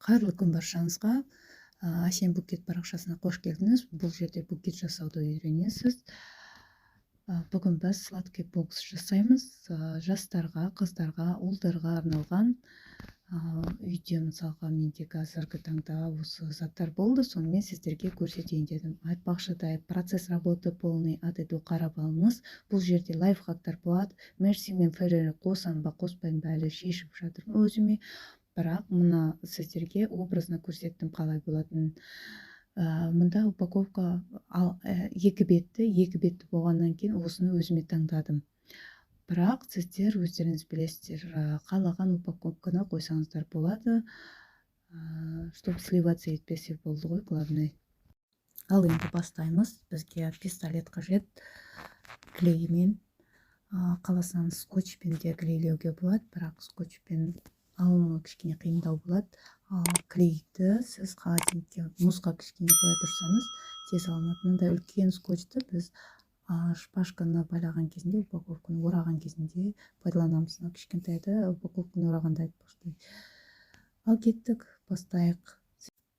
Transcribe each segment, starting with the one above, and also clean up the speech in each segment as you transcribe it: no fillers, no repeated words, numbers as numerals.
Кайырлуу күн баршаңызга. Асен букет баракчасына кош келдиңиз. Бул жерде букет жасауду үйрөнөсүз. Бүгүн биз сладкий бокс жасайбыз. Жастарга, кыздарга, улдарга арналган үйдө мисалга мендеги азыркы таңда осы заттар болду. Сону мен сиздерге көрсөтөйүн дедим. Айтпакчыдай процесс работы полный от и до карап алыңыз. Бул жерде лайфхактар болот. Мерси мен Феррери косамбы, коспоймбу әлі шешип жатырмын өзүмө. Бірақ мына сіздерге образно көрсеттім қалай болатынын. Мында упаковка екі бетті болғаннан кейін осыны өзіме таңдадым. Бірақ сіздер өздеріңіз білесіздер, қалаған упаковканы қойсаңыздар болады, чтобы сливаться етпесе болды ғой, главное. Ал енді бастаймыз. Бізге пистолет қажет, клеймен, қаласаңыз скотчпен де клейлеуге болады, бірақ скотчпен алыну кішкене қиындау болады. Ал клейді сіз холодильникке мұзға кішкене қоя тұрсаңыз тез алынады. Мындай үлкен скотчты біз шпажканы байлаған кезінде, упаковканы ораған кезінде пайдаланамыз. Кішкентайды упаковканы орағанда айтпақшы. Ал кеттік, бастайық.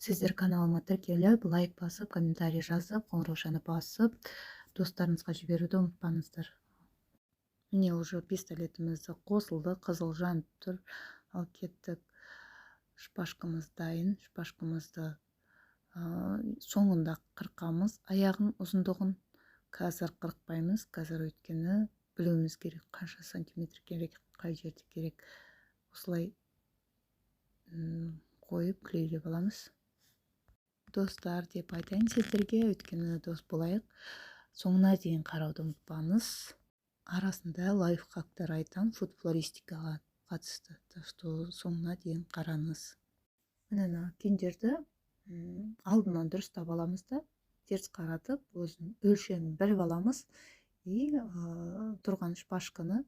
Сіздер каналыма тіркеліп, лайк басып, комментарий жазып, қоңыраушаны басып, достарыңызға жіберуді ұмытпаңыздар. Міне уже пистолетімізді қосылды, қызыл жанып тұр. Ал кеттік, шпажкамыз дайын. Шпажкамызды соңында қырқамыз. Аяғын ұзындығын қазір қырықпаймыз. Қазір өйткені білуіміз керек, қанша сантиметр керек, қай жерде керек. Осылай қойып клейлеп аламыз. Достар деп айтайын сіздерге, өйткені дос болайық. Соңына дейін қарауды ұмытпаңыз. Арасында лайфхактар айтам, фуд-флористикаға қатысты. Так что соңына дейін қараңыз. Мына кендерді алдынан дұрыстап аламыз да, теріс қаратып, өзінің өлшемін біліп аламыз и тұрған шпажканы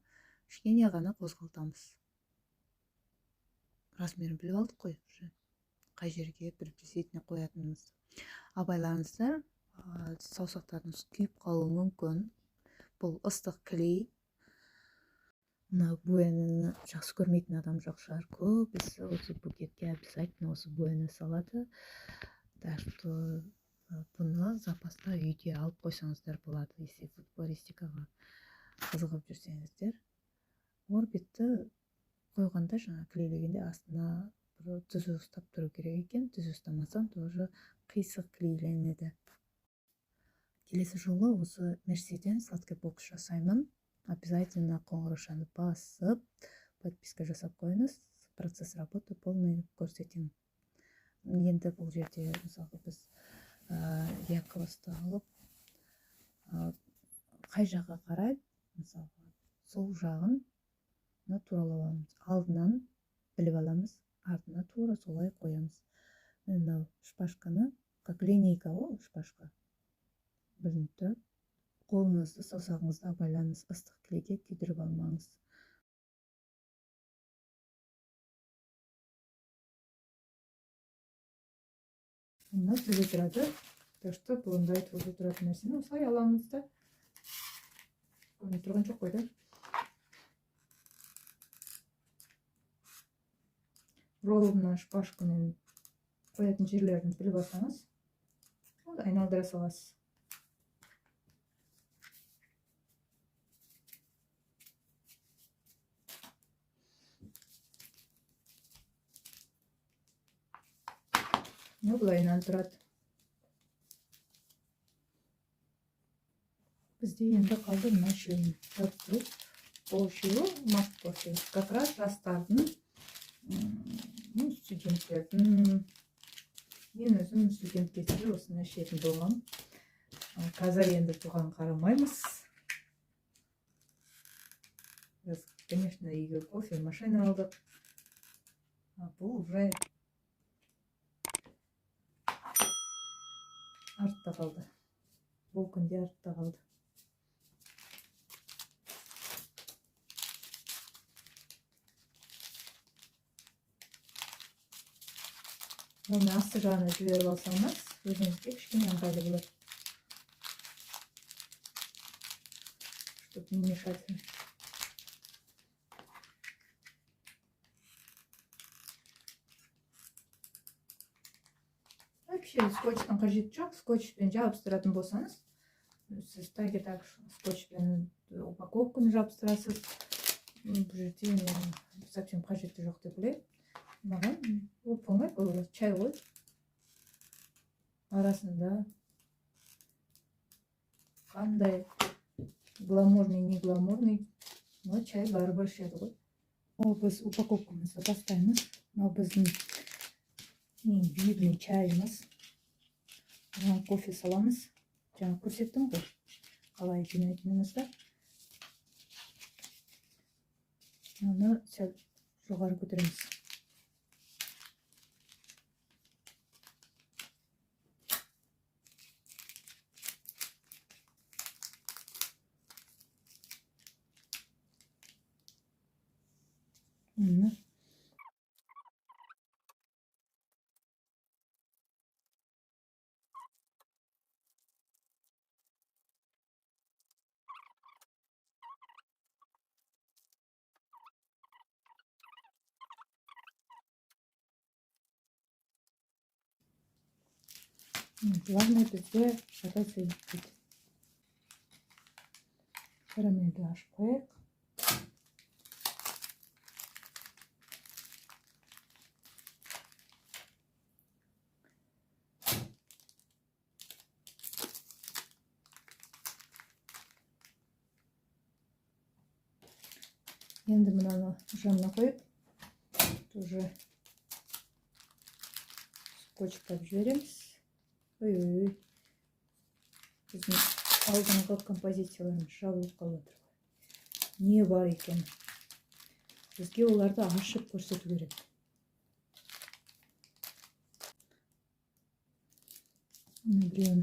кішкене ғана қозғалтамыз. Размерін біліп алдық қой, қай жерге приблизительно қоятынымызды. Абайлаңыздар, саусақтарыңыз күйіп қалуы мүмкін. Бұл ыстық клей. Мына буяны жақсы көрмейтін адам жоқ шығар. Көбісі осы букетке обязательно осы буяны салады. Так что бұны запаста үйде алып қойсаңыздар болады, если фуд-флористикаға қызығып жүрсеңіздер. Орбитті қойғанда жаңа клейлегенде астына бір түзу ұстап тұру керек екен. Түзу ұстамасам тоже қисық клейленеді. Келесі жолы осы Мерседен сладкий бокс жасаймын. Обязательно қоңыраушаны басып, подписка жасап қойыңыз. Процесс работы полный көрсетемін. Енді бұл жерде мысалы біз якорьсты алып, қай жаққа қарай, мысалы сол жағын туралап аламыз. Алдынан біліп аламыз, артына тура солай қоямыз. Мынау шпажканы, как линейка ғой шпажка. Білініп тұрады. Қолыңызды саусағыңызда байлаңыз, ыстық клейге күйдіріп алмаңыз. Мына сөйле тұрады. Так что бұлындай сөйле тұратын нәрсені осылай аламыз да. Көрініп тұрған жоқ қой да. Ровно шпажкамен қоятын жерлерін біліп алсаңыз, айналдыра саласыз. Бұлай айналдырады. Бізде енді қалды мына үшеуін. Ол үшеуі мас кофе. Как раз жастардың, студенттердің, мен өзім студент кезінде осыны ішетін болғам. Қазір енді туған қарамаймыз. Біз, конечно, үйге кофе машина алдық. Бұл уже артта қалды. Бұл күнде артта қалды. Оны асты жағына жіберіп алсаңыз, өзіңізге кішкене ыңғайлы болады. Чтобы не мешать. вообще скотчтың қажеті жоқ. Скотчпен жабыстыратын болсаңыз, сіз так скотчпен упаковканы жабыстырасыз. Бұл жерде совсем қажеті жоқ деп ойлаймын. Маған оп-оңай, бұл чай ғой. Арасында қандай гламурный, не гламурный, но чай бәрібір ішеді ғой. Ал біз упаковкамызды бастаймыз. Мынау біздің видный чайымыз. Оған кофе саламыз. Жаңа көрсеттім ғой, қалай жинайтынымызды. Оны сәл жоғары көтереміз. Главное бізде шата сөйлейді. Карамельді ашып қояйық. Енді мынаны жанына қойып, тоже скотчтап жібереміз. Ой-ой-ой. Біздің алдыңғы композицияларымыз жабылып қалып отыр. Не бар екен? Бізге оларды ашып көрсету керек. Біреуін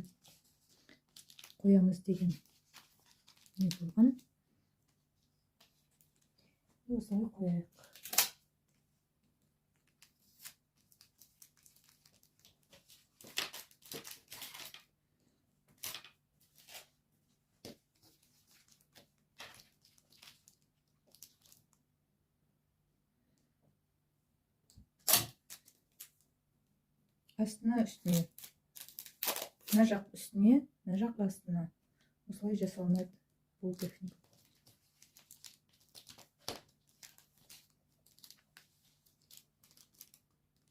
қоямыз деген не болған? Осылай қояйық. Астына үстіне. Мына жақ үстіне, мына жақ астына. Осылай жасалынады бұл техника.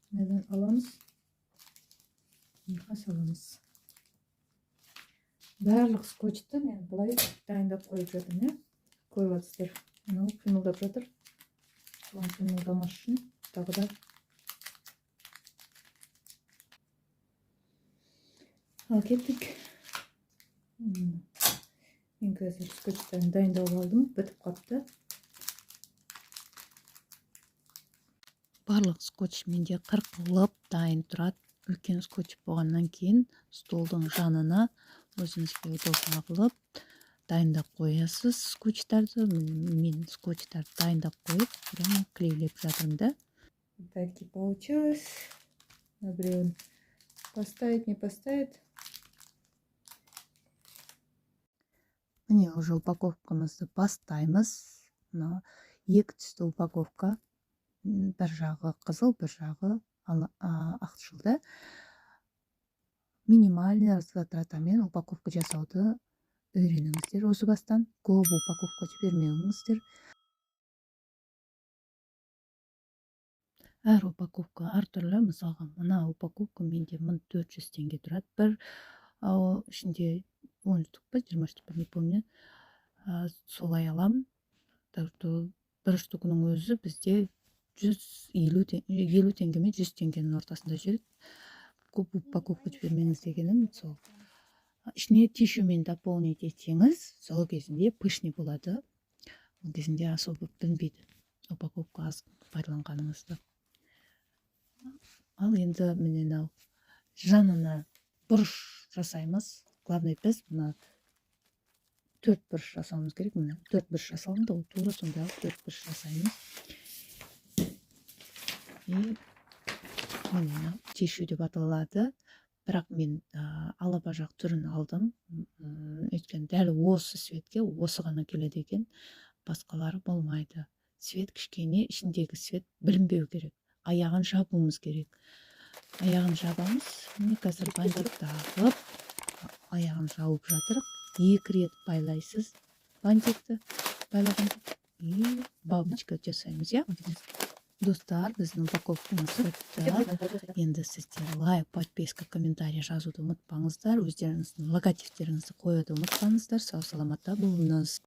Мынадан аламыз, мынаға саламыз. Барлық скотчты мен бұлай дайындап қойып жатырмын. Көріп жатсыздар. Мынау қимылдап жатыр. Соған қимылдамас үшін тағы да. Ал кеттік. Мен қазір скотчтарын дайындап алдым, бітіп қапты. Барлық скотч менде қырқылып дайын тұрады. Үлкен скотч болғаннан кейін столдың жанына өзіңізге удобно қылып дайындап қоясыз скотчтарды. Мен скотчтарды дайындап қойып, прямо клейлеп жатырмын да. Так и получилось. Біреуін поставить, не поставить. Міне уже упаковкамызды бастаймыз. Екі түсті упаковка. Бір жағы қызыл, бір жағы ақшылды. Минимальный затратамен упаковка жасауды үйреніңіздер осы бастан. Көп упаковка жібермеңіздер. Әр упаковка әртүрлі. Мысалға, мына упаковка менде 1400 теңге тұрады. Бір ішінде 10 штук па, 20 штук па, не помню. Солай алам. Бір штукының өзі бізде 50 теңгемен 100 теңгенің ортасында жүреді. Көп упаковка жібермеңіз дегенім сол. Ішіне тишумен дополнить етсеңіз, сол кезінде пышный болады. Ол кезінде особо білінбейді упаковка аз пайдаланғаныңызды. Ал енді міне жанына бұрыш жасаймыз. Главное, біз мына 4 бұрыш жасауымыз керек. Міне 4 бұрыш жасалынды, тура сондай 4 бұрыш жасаймыз. И міне тишу деп аталады. Бірақ мен алабажақ түрін алдым. Өйткені дәл осы светке осы ғана келеді екен. Басқалары болмайды. Свет кішкене, ішіндегі свет білінбеу керек. Аяғын жабуымыз керек. аяғын жабамыз. Міне қазір бантик тағып, аяғын жауып жатыр. 2 рет байлайсыз бантикті. Байлағанда и бабочка жасаймыз, иә? Достар, біздің упаковкамыз бітті. Енді сіздер лайк, подписка, комментарий жазуды ұмытпаңыздар. Өздеріңіздің логотиптеріңізді қоюды ұмытпаңыздар. Сау саламатта болыңыз.